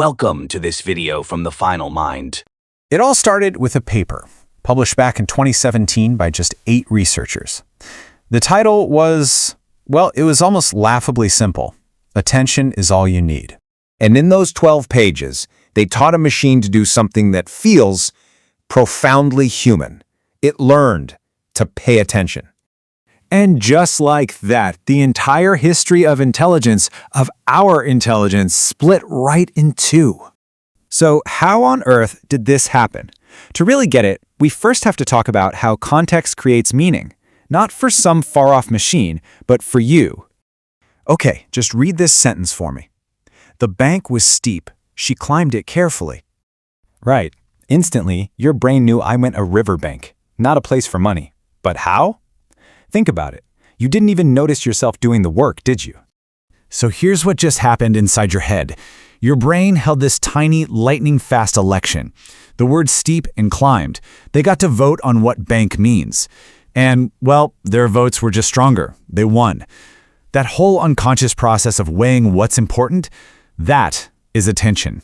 Welcome to this video from the Final Mind. It all started with a paper, published back in 2017 by just 8 researchers. The title was, well, it was almost laughably simple. Attention is all you need. And in those 12 pages, they taught a machine to do something that feels profoundly human. It learned to pay attention. And just like that, the entire history of intelligence, of our intelligence, split right in two. So how on earth did this happen? To really get it, we first have to talk about how context creates meaning, not for some far-off machine, but for you. Okay, just read this sentence for me. The bank was steep. She climbed it carefully. Right. Instantly, your brain knew I meant a riverbank, not a place for money. But how? Think about it. You didn't even notice yourself doing the work, did you? So here's what just happened inside your head. Your brain held this tiny, lightning-fast election. The words steep and climbed. They got to vote on what bank means. And, well, their votes were just stronger. They won. That whole unconscious process of weighing what's important, that is attention.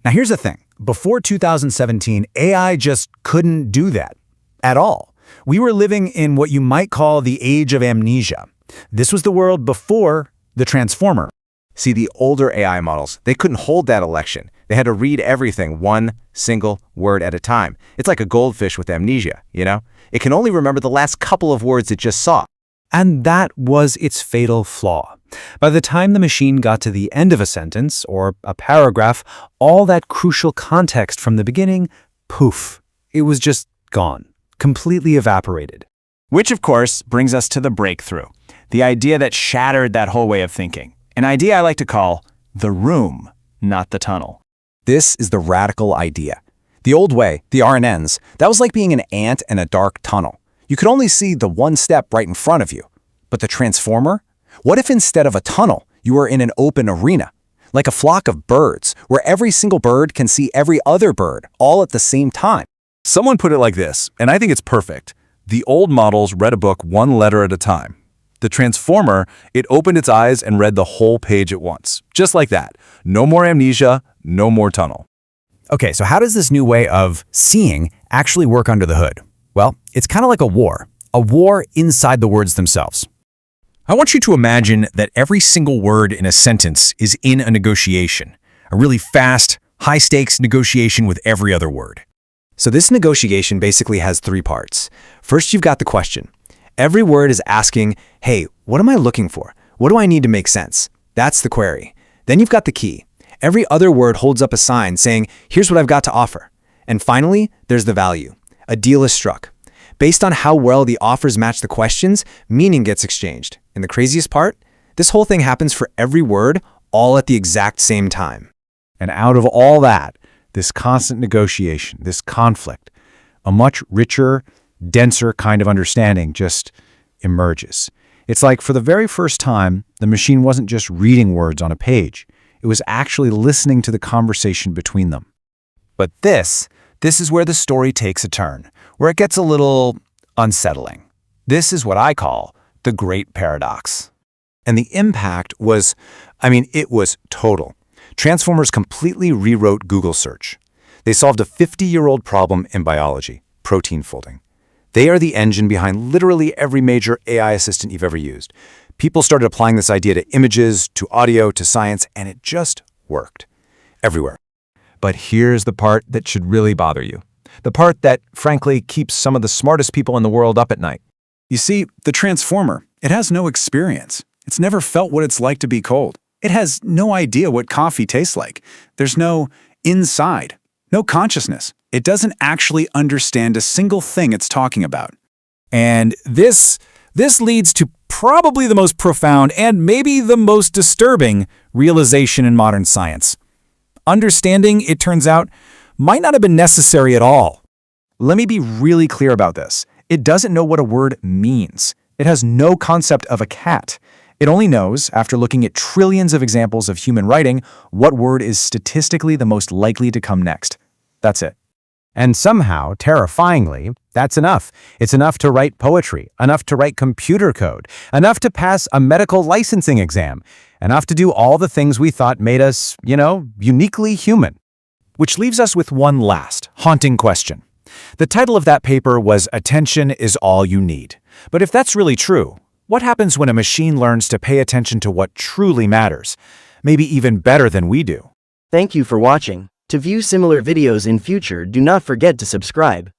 Now here's the thing. Before 2017, AI just couldn't do that at all. We were living in what you might call the age of amnesia. This was the world before the transformer. See, the older AI models, they couldn't hold that election. They had to read everything one single word at a time. It's like a goldfish with amnesia, you know? It can only remember the last couple of words it just saw. And that was its fatal flaw. By the time the machine got to the end of a sentence or a paragraph, all that crucial context from the beginning, poof, it was just gone. Completely evaporated. Which, of course, brings us to the breakthrough, the idea that shattered that whole way of thinking, an idea I like to call the room, not the tunnel. This is the radical idea. The old way, the RNNs, that was like being an ant in a dark tunnel. You could only see the one step right in front of you. But the transformer? What if instead of a tunnel, you were in an open arena? Like a flock of birds, where every single bird can see every other bird, all at the same time. Someone put it like this, and I think it's perfect. The old models read a book one letter at a time. The transformer, it opened its eyes and read the whole page at once. Just like that. No more amnesia, no more tunnel. Okay, so how does this new way of seeing actually work under the hood? Well, it's kind of like a war inside the words themselves. I want you to imagine that every single word in a sentence is in a negotiation, a really fast, high-stakes negotiation with every other word. So this negotiation basically has 3 parts. First, you've got the question. Every word is asking, hey, what am I looking for? What do I need to make sense? That's the query. Then you've got the key. Every other word holds up a sign saying, here's what I've got to offer. And finally, there's the value. A deal is struck. Based on how well the offers match the questions, meaning gets exchanged. And the craziest part? This whole thing happens for every word, all at the exact same time. And out of all that, this constant negotiation, this conflict, a much richer, denser kind of understanding just emerges. It's like for the very first time, the machine wasn't just reading words on a page. It was actually listening to the conversation between them. But this is where the story takes a turn, where it gets a little unsettling. This is what I call the great paradox. And the impact was, it was total. Transformers completely rewrote Google search. They solved a 50-year-old problem in biology, protein folding. They are the engine behind literally every major AI assistant you've ever used. People started applying this idea to images, to audio, to science, and it just worked. Everywhere. But here's the part that should really bother you. The part that, frankly, keeps some of the smartest people in the world up at night. You see, the transformer, it has no experience. It's never felt what it's like to be cold. It has no idea what coffee tastes like. There's no inside, no consciousness. It doesn't actually understand a single thing it's talking about. And this leads to probably the most profound and maybe the most disturbing realization in modern science. Understanding, it turns out, might not have been necessary at all. Let me be really clear about this. It doesn't know what a word means. It has no concept of a cat. It only knows, after looking at trillions of examples of human writing, what word is statistically the most likely to come next. That's it. And somehow, terrifyingly, that's enough. It's enough to write poetry, enough to write computer code, enough to pass a medical licensing exam. enough to do all the things we thought made us, uniquely human. Which leaves us with one last, haunting question. The title of that paper was Attention is All You Need. But if that's really true, what happens when a machine learns to pay attention to what truly matters, maybe even better than we do? Thank you for watching. To view similar videos in future, do not forget to subscribe.